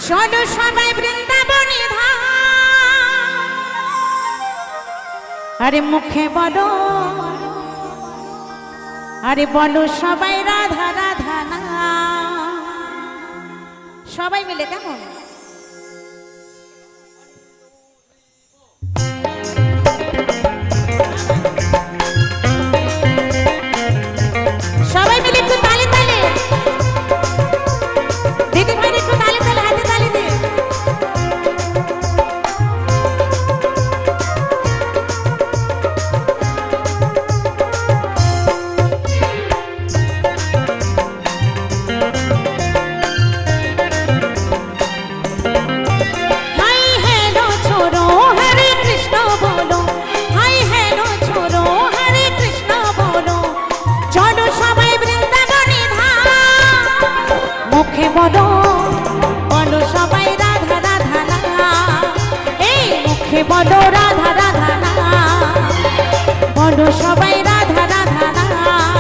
চলো সবাই বৃন্দাবনে ধাম, আরে মুখে বলো, আরে বলো সবাই রাধা রাধা নাম। সবাই মিলে কেমন? সবাই মিলে একটু তালে তালে, দিদি ভাই একটু তালে তালে, হাতে তালে দিয়ে। হাই হ্যালো ছোড়ো হরে কৃষ্ণ বলো, হাই হ্যালো ছোড়ো হরে কৃষ্ণ বলো, চলো সবাই বৃন্দাবনে ধাম। মুখে বলো, বলো সবাই রাধা রাধা নাম। এই মুখে বলো রাধা রাধা নাম, বলো সবাই রাধা রাধা নাম।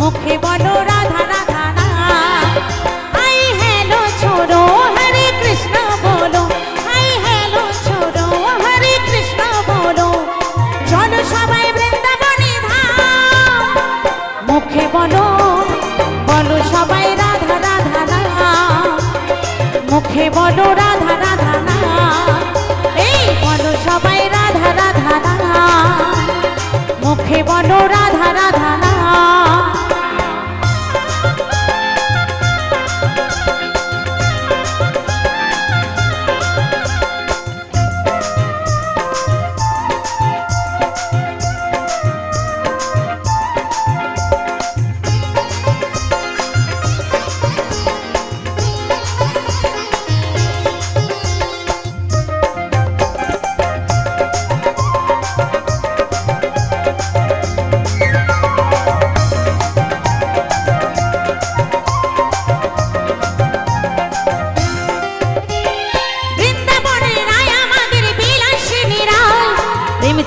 মুখে বলো রাধা রাধা নাম। হাই হ্যালো ছোড়ো হরে কৃষ্ণ বলো, হাই হ্যালো ছোড়ো হরে কৃষ্ণ বলো, চলো সবাই বৃন্দাবনে ধাম। মুখে বলো, বলো সবাই রাধা রাধা নাম। মুখে বলো রাধা রাধা নাম। এই বলো সবাই রাধা রাধা নাম। মুখে বলো রাধা রাধা নাম।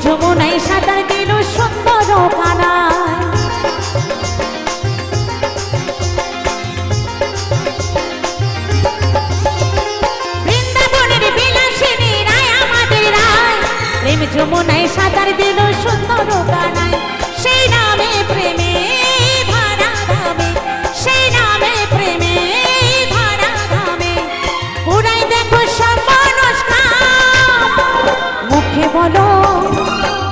যমুনাই সাঁতার দিল সুন্দর কানায়, বৃন্দাবনের বিলাসিনী রায় আমাদের রায়। প্রেম যমুনাই সাঁতার দিল সুন্দর কানায়, সেই নামে প্রেমে ধারা ধামে, সেই নামে প্রেমে ধারা ধামে, পুরাই দেখো সব মনস্কাম। মুখে বলো,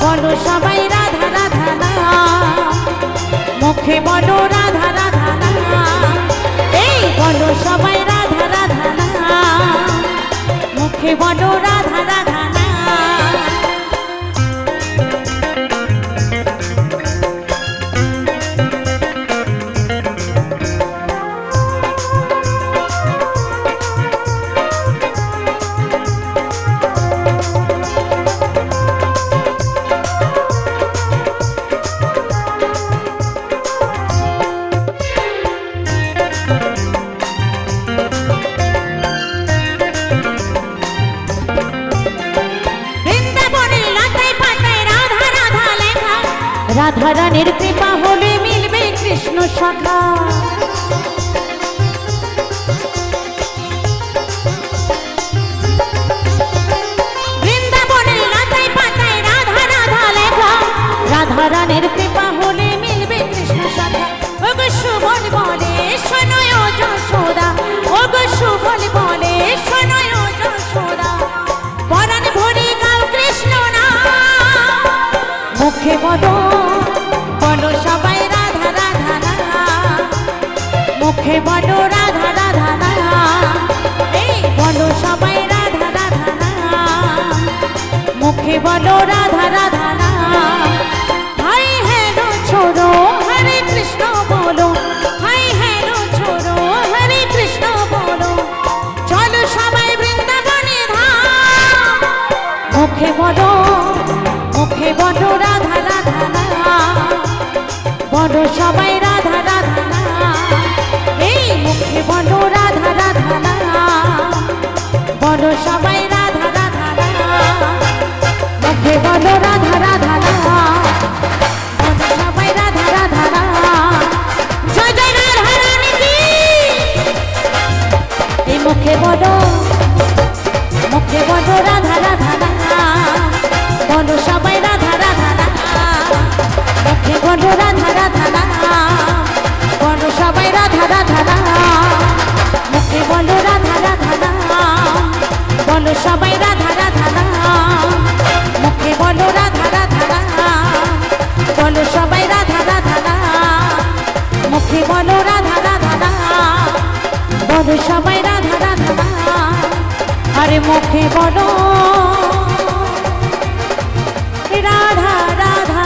বলো সবাই রাধা রাধা নাম। মুখে বলো রাধা রাধা নাম। এই বলো সবাই রাধা রাধা নাম। মুখে বলো রাধা রাধা নাম। রাধা রানীর কৃপা হলে মিলবে কৃষ্ণ সখা। বৃন্দাবনের লতায় পাতায় রাধা রাধা লেখা, রাধা রানীর কৃপা হলে মিলবে কৃষ্ণ সখা। ওগো সুবল বলে শোনয় যশোদা, ওগো সুবল বলে শোনয় যশোদা, পরাণ ভরে গাও কৃষ্ণ নাম। মুখে বলো, বলো সবাই রাধা রাধা নাম। মুখে বলো রাধা রাধা নাম। এই বলো সবাই রাধা রাধা নাম। মুখে বলো রাধা রাধা নাম। হাই হ্যালো ছোড়ো হরে কৃষ্ণ বলো, হাই হ্যালো ছোড়ো হরে কৃষ্ণ বলো, চলো সবাই বৃন্দাবনে ধাম। মুখে বলো, মুখে বলো রাধা রাধা নাম। বলো সবাই রাধা রাধা নাম। এই মুখে বলো রাধা রাধা নাম। বলো সবাই রাধা রাধা নাম। মুখে বলো রাধা রাধা নাম। বলো সবাই রাধা রাধা নাম। জয় জয় রাধা রানী কি। মুখে বলো রাধা রাধা নাম, বলো সবাই রাধা রাধা নাম, মুখে বলো রাধা রাধা নাম, বলো সবাই রাধা রাধা নাম, মুখে বলো রাধা রাধা নাম, বলো সবাই রাধা রাধা নাম, মুখে বলো রাধা রাধা নাম, বলো সবাই রাধা রাধা নাম, মুখে বলো রাধা রাধা নাম, বলো সবাই রাধা রাধা নাম, আরে মুখে বলো রাধা রাধা